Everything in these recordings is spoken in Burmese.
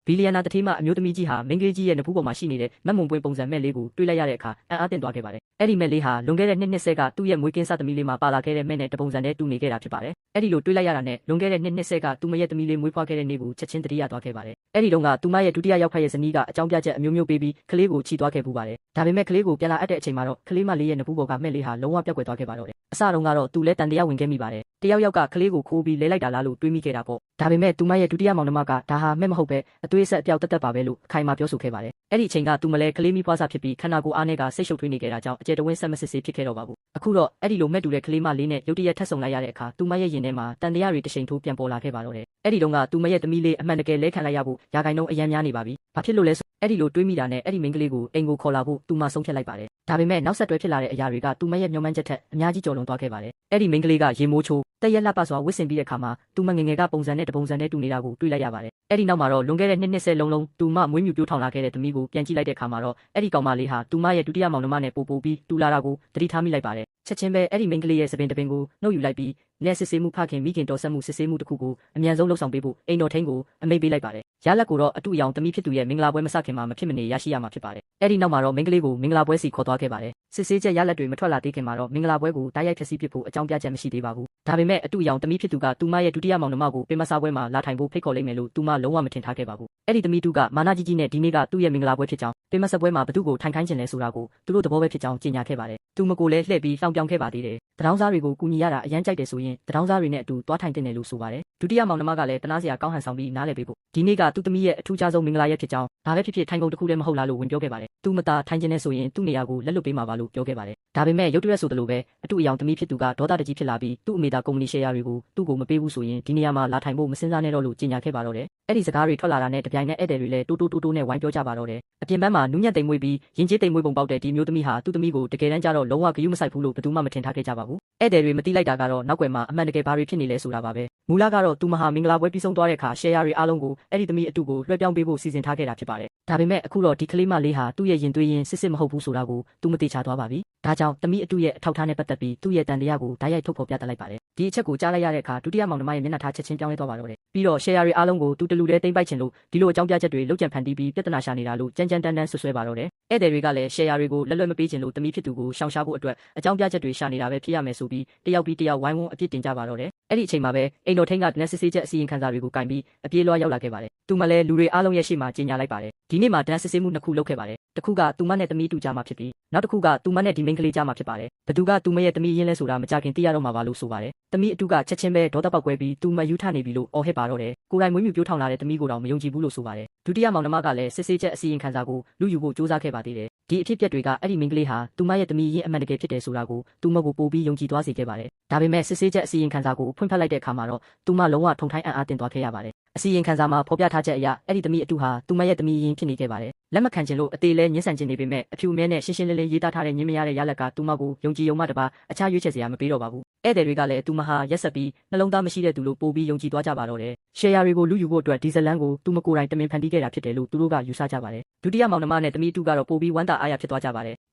ဘီလီယံနာတထေးမအမျိုးသမီးကြီးဟာမိန်းကလေးကြီးရဲ့နဖူးပေါ်မှာရှိနေတဲ့မက်မွန်ပွင့်ပုံစံမဲ့လေးကိုတွေ့လိုက်ရတဲ့အခါအံ့အားသင့်သွားခဲ့ပါတယ်။အဲ့ဒီမဲ့လေးဟာလွန်ခဲ့တဲ့နှစ်ဆက်ကသူ့ရဲ့မွေးကင်းစသမီးလေးမှာပါလာခဲ့တဲ့မဲ့နဲ့တပုံစံနဲ့တူနေခဲ့တာဖြစ်ပါတယ်။အဲ့ဒီလိုတွေ့လိုက်ရတာနဲ့လွန်ခဲ့တဲ့နှစ်ဆက်ကသူမရဲ့သမီးလေးမွေးဖွားခဲ့တဲ့နေ့ကိုချက်ချင်းတတိယသွားခဲ့ပါတယ်။အဲ့ဒီတုန်းကသူမရဲ့ဒုတိယရောက်ဖက်ရဲ့ဇနီးကအကြောင်းပြချက်အမျိုးမျိုးပေးပြီးကလေးကိုချီသွားခဲ့ပူပါတယ်။ဒါပေမဲ့ကလေးကိုပြန်လာအပ်တဲ့အချိန်မှာတော့ကလေးမလေးရဲ့နဖူးပေါ်ကမဲ့လေးဟာလုံးဝပျောက်ကွယ်သွားခဲ့ပါတော့တယ်။အစတုန်းကတော့သူလည်းတန်တရားဝင်ခဲ့မိပါတယ်။တယောက်ကကလေးကိုခိုးပြီးလဲလိုက်တာလားလို့တွေးမိခဲ့တာပေါ့။ဒါပေမဲ့သူမရဲ့ဒုတိယမောင်နှမကဒါဟာမဲ့မဟုတ်ပဲအသွေးဆက်အပြောက်တက်ပါပဲလို့အခိုင်အမာပြောဆိုခဲ့ပါတယ်။အဲ့ဒီအချိန်ကသူမလဲကလေးမိဖွားစာဖြစ်ပြီးခန္ဓာကိုယ်အားနဲ့ကစိတ်ရှုပ်ထွေးနေကြတာကြောင့်အကျယ်တဝင်းဆက်မစစ်ဆေးဖြစ်ခဲ့တော့ပါဘူး။အခုတော့အဲ့ဒီလိုမဲ့တူတဲ့ကလေးမလေးနဲ့ရုတ်တရက်ထပ်ဆုံလိုက်ရတဲ့အခါသူမရဲ့ရင်ထဲမှာတန်တရားတွေတရှိန်ထိုးပြန်ပေါ်လာခဲ့ပါတော့တယ်။အဲ့ဒီတုန်းကသူမရဲ့သမီးလေးအမှန်တကယ်လဲခံလိုက်ရဖို့ရာဂိုင်နှုန်းအယမ်းများနေပါပြီ။ဘာဖြစ်လို့လဲဆိုအဲ့ဒီလိုတွေးမိတာနဲ့အဲ့ဒီမိန်းကလေးကိုအိမ်ကိုခေါ်လာဖို့သူမဆုံးဖြတ်လိုက်ပါတယ်။ဒါပေမဲ့နောက်ဆက်တွဲဖြစ်လာတဲ့အရာတွေကသူမရဲ့မျှော်မှန်းချက်ထက်အများကြီးကျော်လွန်သွားခဲ့ပါတယ်။အဲ့ဒီမိန်းကလေးကရေမိုးချိုးတက်ရက်လှပစွာဝစ်ဆင်ပြီးတဲ့အခါမှာသူမငငယ်ကပုံစံနဲ့တပုံစံနဲ့တူနေတာကိုတွေ့လိုက်ရပါတယ်။အဲ့ဒီနောက်မှာတော့လွန်ခဲ့တဲ့နှစ်ဆက်လုံးသူမမွေးမြူပြိုးထောင်လာခဲ့တဲ့သမီးကိုပြန်ကြည့်လိုက်တဲ့အခါမှာတော့အဲ့ဒီကောင်မလေးဟာသူမရဲ့ဒုတိယမောင်နှမနဲ့ပို့ပြီးတူလာတာကိုသတိထားမိလိုက်ပါတယ်။ချက်ချင်းပဲအဲ့ဒီမိန်းကလေးရဲ့စပင်တပင်ကိုနှုတ်ယူလိုက်ပြီးလက်စစ်ဆေးမှုဖခင်မိခင်တော်ဆက်မှုစစ်ဆေးမှုတစ်ခုကိုအမြန်ဆုံးလှုပ်ဆောင်ပေးဖို့အိမ်တော်ထိန်ကိုအမိန့်ပေးလိုက်ပါတယ်။ရလက်ကိုတော့အတူအယောင်သမီးဖြစ်သူရဲ့မင်္ဂလာပွဲမစခင်မှာမဖြစ်မနေရရှိရမှာဖြစ်ပါတယ်။အဲ့ဒီနောက်မှာတော့မိန်းကလေးကိုမင်္ဂလာပွဲစီခေါ်သွားခဲ့ပါတယ်။စစ်ဆေးချက်ရလက်တွေမထွက်လာသေးခင်မှာတော့မင်္ဂလာပွဲကိုတိုက်ရိုက်ဖျက်ဆီးပစ်ဖို့အကြောင်းပြချက်မရှိသေးပါဘူး။ဒါပေမဲ့အတူအယောင်သမီးဖြစ်သူကသူမရဲ့ဒုတိယမောင်နှမကိုပင်မစားပွဲမှာလာထိုင်ဖို့ဖိတ်ခေါ်လိုက်မယ်လို့သူမလုံးဝမထင်ထားခဲ့ပါဘူး။အဲ့ဒီသမီးတူကမာနကြီးကြီးနဲ့ဒီနေ့ကသူ့ရဲ့မင်္ဂလာပွဲဖြစ်ကြောင်းပင်မစားပွဲမှာဘသူ့ကိုထိုင်ခိုင်းခြင်းလဲဆိုတာကိုသူတို့သဘောပဲဖြစ်ကြောင်းကြေညာခဲ့ပါတယ်။သူမကိုလည်းလှည့်ပြီးလှောင်ပြောင်ခဲ့ပါသေးတယ်။တထောင်းစားတွေကိုကူညီရတာအရန်ကြိုက်တယ်ဆိုရင်တထောင်းစားတွေနဲ့အတူသွားထိုင်တင်တယ်လို့ဆိုပါတယ်။ဒုတိယမောင်နှမကလည်းတနာစရာကောင်းဟန်ဆောင်ပြီးနားလည်ပေးဖို့ဒီနေ့ကသူ့သမီးရဲ့အထူးခြားဆုံးမင်္ဂလာရက်ဖြစ်ကြောင်းဒါပဲဖြစ်ဖြစ်ထိုင်ကုန်တစ်ခုလည်းမဟုတ်လားလို့ဝင်ပြောခဲ့ပါတယ်။သူမသားထိုင်ခြင်းနဲ့ဆိုရင်သူ့နေရာကိုလက်လွတ်ပေးမှာပါလို့ပြောခဲ့ပါတယ်။ဒါပေမဲ့ရုတ်တရက်ဆိုသလိုပဲအတူအယောင်သမီးဖြစ်သူကဒေါသတကြီးဖြစ်လာပြီးသူ့အမေသားကုမ္ပဏီရှယ်ယာတွေကိုသူ့ကိုမပေးဘူးဆိုရင်ဒီနေရာမှာလာထိုင်ဖို့မစင်စားနဲ့တော့လို့ကြေညာခဲ့ပါတော့တယ်။အဲ့ဒီစကားတွေထွက်လာတာနဲ့တပြိုင်နက်ဧည့်သည်တွေလည်းတိုးနဲ့ဝိုင်းပြောကြပါတော့တယ်။အပြင်ပန်းမှာနူးညံ့သိမ်မွေ့ပြီးရင်ကျေးသိမ်မွေ့ပုံပေါက်တဲ့ဒီမျိုးသမီးဟာသူ့သမီးကိုတကယ်တမ်းကျတော့လုံးဝဂရုမစိုက်ဘူးလို့ဘယ်သူမှမထင်ထားခဲ့ကြပါဘူး။ဧည့်သည်တွေမသိလိုက်တာကတော့နောက်ွယ်မှာအမှန်တကယ်ဘာတွေဖြစ်နေလဲဆိုတာပါပဲ။မူလကတော့သူမဟာမင်္ဂလာပွဲပြီးဆုံးသွားတဲ့အခါရှယ်ယာတွေအားလုံးကိုအဲ့ဒီသမီးအတူကိုလွှဲပြောင်းပေးဖို့စီစဉ်ထားခဲ့တာဖြစ်ပါတယ်။ဒါပေမဲ့အခုတော့ဒီကလေးမလေးဟာသူ့ရဲ့ရင်သွေးရင်းစစ်မဟုတ်ဘူးဆိုတာကိုသူမသိချသွားပါပြီ။ဒါကြောင့်သမီးအတူရဲ့အထောက်ထားနဲ့ပတ်သက်ပြီးသူ့ရဲ့တန်တရားကိုဓာတ်ရိုက်ထုတ်ဖော်ပြသလိုက်ပါတယ်။ဒီအချက်ကိုကြားလိုက်ရတဲ့အခါဒုတိယမောင်နှမရဲ့မျက်နှာထားချက်ချင်းပြောင်းလဲသွားပါတော့တယ်။ပြီးတော့ရှယ်ယာတွေအားလုံးကိုသူတလူတည်းသိမ်းပိုက်ချင်လို့ဒီလိုအကြောင်းပြချက်တွေလုပ်ကြံဖန်တီးပြီးပြဿနာရှာနေတာလို့ကြမ်းတမ်းဆွဆွဲပါတော့တယ်။ဧည့်သည်တွေကလည်းရှယ်ယာတွေကိုလက်လွတ်မပေးချင်လို့သမီးဖြစ်သူကိုရှောင်ရှားဖို့အတွက်အကြောင်းပြချက်တွေရှာနေတာပဲဖြစ်ရမယ်ဆိုပြီးတယောက်ပြီးတယောက်ဝိုင်းဝန်းအပြစ်တင်ကြပါတော့တယ်။အဲ့ဒီအချိန်မှာပဲအိမ်တော်ထိန်ကဒနက်စစ်ဆေးချက်အစီရင်ခံစာတွေကိုကင်ပြီးအပြေးလွှားရောက်လာခဲ့ပါတယ်။သူမလည်းလူတွေအားလုံးရဲ့ရှေ့မှာကြေညာလိုက်ပါတယ်။ဒီနေ့မှာဒနက်စစ်ဆေးမှုနှစ်ခုလုပ်ခဲ့ပါတယ်။တစ်ခုကသူမနဲ့သမီးတူကြမှာဖြစ်ပြီးနောက်တစ်ခုကသူမနဲ့ဒီမိန်းကလေးကြမှာဖြစ်ပါတယ်။ဘသူကသူမရဲ့သမီးရင်းလဲဆိုတာမကြခင်သိရတော့မှာပါလို့ဆိုပါတယ်။သမီးအတူကချက်ချင်းပဲဒေါသပေါက်ကွဲပြီးသူမယူထနေပြီလို့အော်ဟစ်ပါတော့တယ်။ကိုယ်တိုင်မွေးမြူပြိုးထောင်လာတဲ့သမီးကိုတော့မယုံကြည်ဘူးလို့ဆိုပါတယ်။ဒုတိယမောင်နှမကလည်းစစ်ဆေးချက်အစီရင်ခံစာကိုလူယူဖို့စူးစမ်းခဲ့ပါသေးတယ်။ဒီအဖြစ်အပျက်တွေကအဲ့ဒီမိန်းကလေးဟာသူမရဲ့သမီးရင်းအမှန်တကယ်ဖြစ်တယ်ဆိုတာကိုသူမကိုပို့ပြီးယုံကြည်သွားစေခဲ့ပါတယ်။ဒါပေမဲ့စစ်ဆေးချက်အစီရင်ခံစာကိုဖွင့်ဖတ်လိုက်တဲ့အခါမှာတော့သူမလုံးဝထုံထိုင်းအံ့အားသင့်သွားခဲ့ရပါတယ်။အစီရင်ခံစာမှာဖော်ပြထားချက်အရအဲ့ဒီသမီးအတူဟာသူမရဲ့သမီးရင်းဖြစ်နေခဲ့ပါတယ်။လက်မခံခြင်းလို့အသေးလဲညှဉ်းဆန်ခြင်းနေပေမဲ့အဖြူအမဲနဲ့ရှင်းရှင်းလင်းလင်းရေးသားထားတဲ့ညင်မရတဲ့ရလက်ကသူမကိုယုံကြည်ယုံမှတပါအခြားရွေးချယ်စရာမပေးတော့ပါဘူး။ဧည့်သည်တွေကလည်းသူမဟာရက်ဆက်ပြီးနှလုံးသားမရှိတဲ့သူလို့ပို့ပြီးယုံကြည်သွားကြပါတော့တယ်။ရှယ်ယာတွေကိုလူယူဖို့အတွက်ဒီဇလန်ကိုသူမကိုယ်တိုင်တမင်ဖန်တီးခဲ့တာဖြစ်တယ်လို့သူတို့ကယူဆကြပါတယ်။ဒုတိယမောင်နှမနဲ့သမီးတူကတော့ပို့ပြီးဝမ်းသာအားရဖြစ်သွားကြပါတယ်။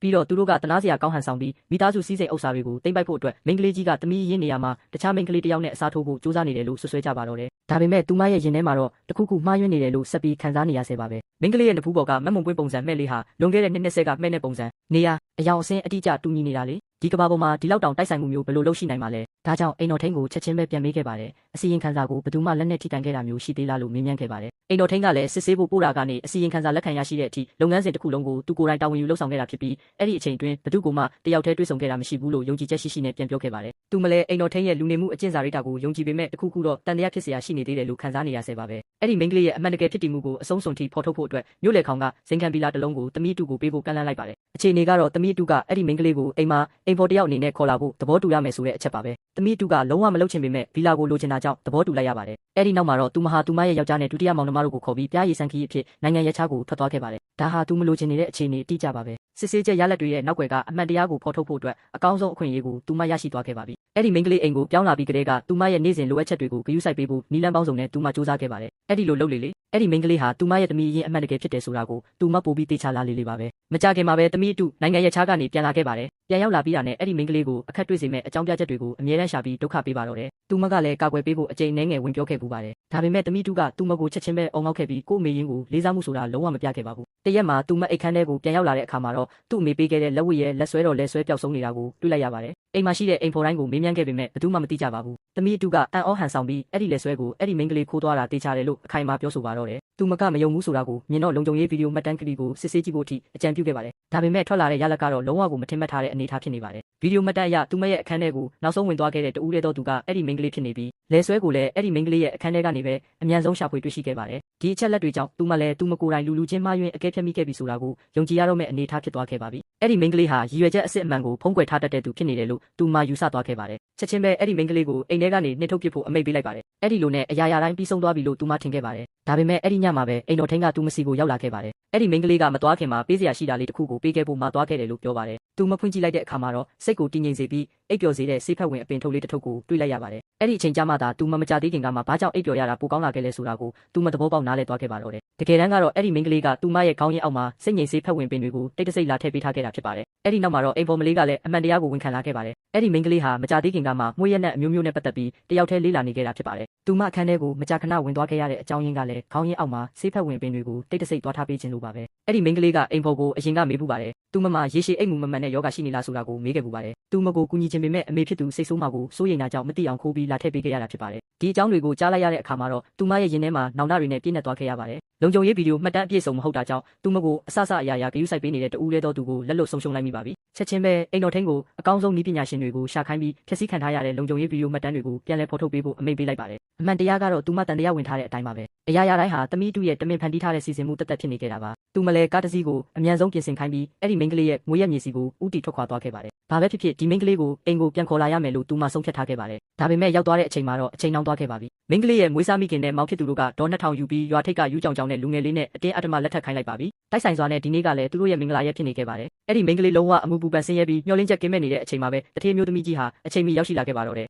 ပြီးတော့သူတို့ကတနာစရာကောင်းဟန်ဆောင်ပြီးမိသားစုစည်းစိမ်ဥစ္စာတွေကိုသိမ့်ပိုက်ဖို့အတွက်မိန်းကလေးကြီးကသမီးရင်းနေရာမှာတခြားမိန်းကလေးတစ်ယောက်နဲ့အစားထိုးဖို့ကြိုးစားနေတယ်လို့ဆွဆွဲကြပါတော့တယ်။ဒါပေမဲ့သူမရဲ့ရင်ထဲမှာတော့တခုခုမှားယွင်းနေတယ်လို့ဆက်ပြီးခံစားနေရဆဲပါပဲ။မိန်းကလေးရဲ့နဖူးပေါ်ကမက်မွန်ပွင့်ပုံစံမဲ့လေးဟာလွန်ခဲ့တဲ့နှစ်ဆက်ကမဲ့နဲ့ပုံစံနေရာအယောင်အဆင်းအတိအကျတူညီနေတာလေ။ဒီကဘာပေါ်မှာဒီလောက်တောင်တိုက်ဆိုင်မှုမျိုးဘယ်လိုလုပ်ရှိနိုင်မှာလဲ။ဒါကြောင့်အိမ်တော်ထိန်ကိုချက်ချင်းပဲပြန်မေးခဲ့ပါတယ်။အစီရင်ခံစာကိုဘယ်သူမှလက်နဲ့ထိတိုင်ခဲ့တာမျိုးရှိသေးလားလို့မေးမြန်းခဲ့ပါတယ်။အိမ်တော်ထိန်ကလည်းစစ်ဆေးဖို့ပို့တာကနေအစီရင်ခံစာလက်ခံရရှိတဲ့အထိလုပ်ငန်းစဉ်တစ်ခုလုံးကိုသူကိုယ်တိုင်တာဝန်ယူလုပ်ဆောင်ခဲ့တာဖြစ်ပြီးအဲ့ဒီအချိန်တွင်ဘယ်သူမှတယောက်တည်းတွေ့ဆုံခဲ့တာမရှိဘူးလို့ယုံကြည်ချက်ရှိနဲ့ပြန်ပြောခဲ့ပါတယ်။သူမလည်းအိမ်တော်ထိန်ရဲ့လူနေမှုအကျင့်စာရိတ္တကိုယုံကြည်ပေမဲ့တခုခုတော့တန်တရားဖြစ်เสียရှိနေသေးတယ်လို့ခံစားနေရဆဲပါပဲ။အဲ့ဒီမိန်းကလေးရဲ့အမှန်တကယ်ဖြစ်တည်မှုကိုအဆုံးစွန်ထိဖော်ထုတ်ဖို့အတွက်မြို့လေခေါင်ကဇင်ခံပီလာတစ်လုံးကိုသမီးတူကိုပေးဖို့ကန့်လန့်လိုက်ပါတယ်။အခြေအနေကတော့သမီးတူကအဲ့ဒီမိန်းကလေးကိုအိမ်မှာအိမ်ဖော်တယောက်အနေနဲ့ခေါ်လာဖို့သဘောတူရမယ်ဆိုတဲ့အချက်ပါပဲ။သမီးတူကလုံးဝမလုပ်ချင်ပေမဲ့ဗီလာကိုလိုချင်တာကြောင့်သဘောတူလိုက်ရပါတယ်။အဲ့ဒီနောက်မှာတော့သူမဟာသူမရဲ့ယောက်ျားနဲ့ဒုတိယမောင်နှမတို့ကိုခေါ်ပြီးပြားရည်ဆန်းခီးအဖြစ်နိုင်ငံရခြားကိုထွက်သွားခဲ့ပါတယ်။ဒါဟာသူမလိုချင်နေတဲ့အခြေအနေတိကျပါပဲ။စစ်ဆေးချက်ရလက်တွေရဲ့နောက်ွယ်ကအမှန်တရားကိုဖော်ထုတ်ဖို့အတွက်အကောင်းဆုံးအခွင့်အရေးကိုသူမရရှိသွားခဲ့ပါပြီ။အဲ့ဒီမိန်းကလေးအိမ်ကိုပြောင်းလာပြီးကတည်းကသူမရဲ့နေ့စဉ်လိုအပ်ချက်တွေကိုဂရုစိုက်ပေးဖို့နီလန်းပေါင်းစုံနဲ့သူမစူးစမ်းခဲ့ပါတယ်။အဲ့ဒီလိုလုပ်လေအဲ့ဒီမိန်းကလေးဟာသူမရဲ့သမီးရင်းအမှန်တကယ်ဖြစ်တယ်ဆိုတာကိုသူမပို့ပြီးတေချာလာလေပါပဲ။မကြခင်မှာပဲသမီးအတူနိုင်ငံရခြားကနေပြန်လာခဲ့ပါတယ်။ ပြန်ရောက်လာပြီးတာနဲ့အဲ့ဒီမိန်းကလေးကိုအခက်တွေ့စေမဲ့အကြောင်းပြချက်တွေကိုအမြဲတမ်းရှာပြီးဒုက္ခပေးပါတော့တယ်။သူမကလည်းကာကွယ်ပေးဖို့အကြိမ်နှဲငယ်ဝင်ပြောခဲ့ပူပါတယ်။ဒါပေမဲ့သမီးတူကသူမကိုချက်ချင်းပဲအော်ငေါက်ခဲ့ပြီးကို့အမေရင်းကိုလေးစားမှုဆိုတာလုံးဝမပြခဲ့ပါဘူး။တရက်မှာသူမအိတ်ခမ်းထဲကိုပြန်ရောက်လာတဲ့အခါမှာတော့သူ့အမေပေးခဲ့တဲ့လက်ဝတ်ရဲ့လက်ဆွဲတော်လက်ဆွဲပျောက်ဆုံးနေတာကိုတွေ့လိုက်ရပါတယ်။အိမ်မှာရှိတဲ့အိမ်ဖော်တိုင်းကိုမေးမြန်းခဲ့ပေမဲ့ဘယ်သူမှမသိကြပါဘူး။သမီးတူကအံ့ဩဟန်ဆောင်ပြီးအဲ့ဒီလက်ဆွဲကိုအဲ့ဒီမိန်းကလေးခိုးသွားတာတေချာတယ်လို့အခိုင်အမာပြောဆိုပါတော့တယ်။သူမကမယုံဘူးဆိုတာကိုမြင်တော့လုံခြုံရေးဗီဒီယိုမှတ်တမ်းကလေးကိုစစ်ဆေးကြည့်ဖို့အထိအကြံပြုခဲ့ပါတယ်။ဒါပေမဲ့ထွက်လာတဲ့ရလဒ်ကတော့လုံးဝကိုမထင်မှတ်ထားတဲ့အနေအထားဖြစ်နေပါတယ်။ဗီဒီယိုမှတ်တမ်းအရသူမရဲ့အခန်းထဲကိုနောက်ဆုံးဝင်သွားခဲ့တဲ့တူဦးတဲ့တော့သူကအဲ့ဒီမိန်းကလေးဖြစ်နေပြီးလက်ဆွဲကိုလည်းအဲ့ဒီမိန်းကလေးရဲ့အခန်းထဲကနေပဲအမြန်ဆုံးရှာဖွေတွေ့ရှိခဲ့ပါတယ်။ဒီအချက်လက်တွေကြောင့်သူမလည်းသူမကိုယ်တိုင်လူချင်းမှားယွင်းအကဲဖြတ်မိခဲ့ပြီဆိုတာကိုယုံကြည်ရတော့မဲ့အနေအထားဖြစ်သွားခဲ့ပါပြီ။အဲ့ဒီမိန်းကလေးဟာရည်ရွယ်ချက်အစစ်အမှန်ကိုဖုံးကွယ်ထားတတ်တဲ့သူဖြစ်နေတယ်လို့သူမယူဆသွားခဲ့ပါတယ်။ချက်ချင်းပဲအဲ့ဒီမိန်းကလေးကိုအိမ်ထဲကနေနှင်ထုတ်ပစ်ဖို့အမိန့်ပေးလိုက်ပါတယ်။အဲ့ဒီလိုနဲ့အရာရာတိုင်းပြီးဆုံးသွားပြီလို့သူမထင်ခဲ့ပါတယ်။ဒါပေမဲ့အဲ့ဒီညမှာပဲအိမ်တော်ထင်းကသူမစီကိုရောက်လာခဲ့ပါတယ်။အဲ့ဒီမိန်းကလေးကမသွားခင်မှာပေးစရာရှိတာလေးတစ်ခုကိုပေးခဲ့ဖို့မှသွားခဲ့တယ်လို့ပြောပါတယ်။သူမဖွင့်ကြည့်လိုက်တဲ့အခါမှာတော့စိတ်ကိုတည်ငြိမ်စေပြီးအိပ်ပျော်စေတဲ့ဆေးဖက်ဝင်အပင်ထုတ်လေးတစ်ထုပ်ကိုတွေ့လိုက်ရပါတယ်။အဲ့ဒီအချိန်ကျမှသာသူမကြသေးခင်ကမှဘာကြောင့်အိပ်ပျော်ရတာပိုကောင်းလာခဲ့လဲဆိုတာကိုသူမသဘောပေါက်နားလည်သွားခဲ့ပါတော့တယ်။တကယ်တမ်းကတော့အဲ့ဒီမိန်းကလေးကသူမရဲ့ခေါင်းရင်းအောက်မှာစိတ်ငြိမ်ဆေးဖက်ဝင်ပင်တွေကိုတိတ်တဆိတ်လာထည့်ပေးထားခဲ့တာဖြစ်ပါတယ်။အဲ့ဒီနောက်မှာတော့အိမ်ပေါ်မလေးကလည်းအမှန်တရားကိုဝန်ခံလာခဲ့ပါတယ်။အဲ့ဒီမိန်းကလေးဟာမကြသေးခင်ကမှမွေးရက်နဲ့အမျိုးမျိုးနဲ့ပတ်သက်ပြီးတယောက်တည်းလေးလာနေခဲ့တာဖြစ်ပါတယ်။သူမအခန်းထဲကိုမကြာခဏဝင်သွားခဲ့ရတဲ့အကြောင်းရင်းကလည်းခေါင်းရင်းအောက်မှာဆေးဖက်ဝင်ပင်တွေကိုတိတ်တဆိတ်သွားထားပေးခြင်းလိုပါပဲ။အဲ့ဒီမိန်းကလေးကအိမ်ပေါ်ကိုအရင်ကမေးပူပါတယ်။သူမမှာရေရှည်အိမ်မူမမှန်တဲ့ယောဂရှိနေလားဆိုတာကိုမေးခဲ့ပူပါတယ်။သူမကိုကူညီခြင်းပေမဲ့အမေဖြစ်သူစိတ်ဆိုးမှကိုစိုးရိမ်တာကြောင့်မသိအောင်ခိုးပြီးလာထည့်ပေးခဲ့ရတာဖြစ်ပါတယ်။ဒီအကြောင်းတွေကိုကြားလိုက်ရတဲ့အခါမှာတော့သူမရဲ့ရင်ထဲမှာနောင်တတွေနဲ့ပြည့်နှက်သွားခဲ့ရပါတယ်။လုံခြုံရေးဗီဒီယိုမှတ်တမ်းအပြည့်စုံမဟုတ်တာကြောင့်သူမကိုအဆအရာရာဂရုစိုက်ပေးနေတဲ့တူဦးလဲသောသူကိုလက်လွတ်ဆုံးရှုံးလိုက်မိပါပြီ။ချက်ချင်းပဲအိမ်တော်ထင်းကိုအကောင်းဆုံးနည်းပညာရှင်တွေကိုရှာခိုင်းပြီးဖျက်ဆီးခံထားရတဲ့လုံခြုံရေးဗီဒီယိုမှတ်တမ်းတွေကိုပြန်လည်ဖော်ထုတ်ပေးဖို့အမိန့်ပေးလိုက်ပါတယ်။အမှန်တရားကတော့သူမတန်တရားဝင်ထားတဲ့အတိုင်းပါပဲ။အရာရာတိုင်းဟာသမီးတူရဲ့တမင်ဖန်တီးထားတဲ့စီစဉ်မှုတက်တက်ဖြစ်နေခဲ့တာပါ။သူမလည်းကားတစ်စီးကိုအမြန်ဆုံးပြင်ဆင်ခိုင်းပြီးအဲ့ဒီမိန်းကလေးရဲ့ငွေရက်မြေစီကိုဥတီထွက်ခွာသွားခဲ့ပါတယ်။ဘာပဲဖြစ်ဖြစ်ဒီမိန်းကလေးကိုအိမ်ကိုပြန်ခေါ်လာရမယ်လို့သူမဆုံးဖြတ်ထားခဲ့ပါတယ်။ဒါပေမဲ့ရောက်သွားတဲ့အချိန်မှာတော့အချိန်နှောင်းသွားခဲ့ပါပြီ။မိန်းကလေးရဲ့မွေးစားမိခင်နဲ့မောင်ဖြစ်သူတို့ကဒေါ်2000ယူပြီးရွာထိပ်ကယူကြောင်ကြောင်နဲ့လူငယ်လေးနဲ့အတင်းအဓမ္မလက်ထပ်ခိုင်းလိုက်ပါပြီ။တိုက်ဆိုင်စွာနဲ့ဒီနေ့ကလည်းသူတို့ရဲ့မင်္ဂလာရက်ဖြစ်နေခဲ့ပါတယ်။အဲ့ဒီမိန်းကလေးလုံးဝအမှုပူပန်ဆင်းရဲပြီးမျောလင်းချက်ကင်းမဲ့နေတဲ့အချိန်မှာပဲတထေးမျိုးသမီးကြီးဟာအချိန်မီရောက်ရှိလာခဲ့ပါတော့တယ်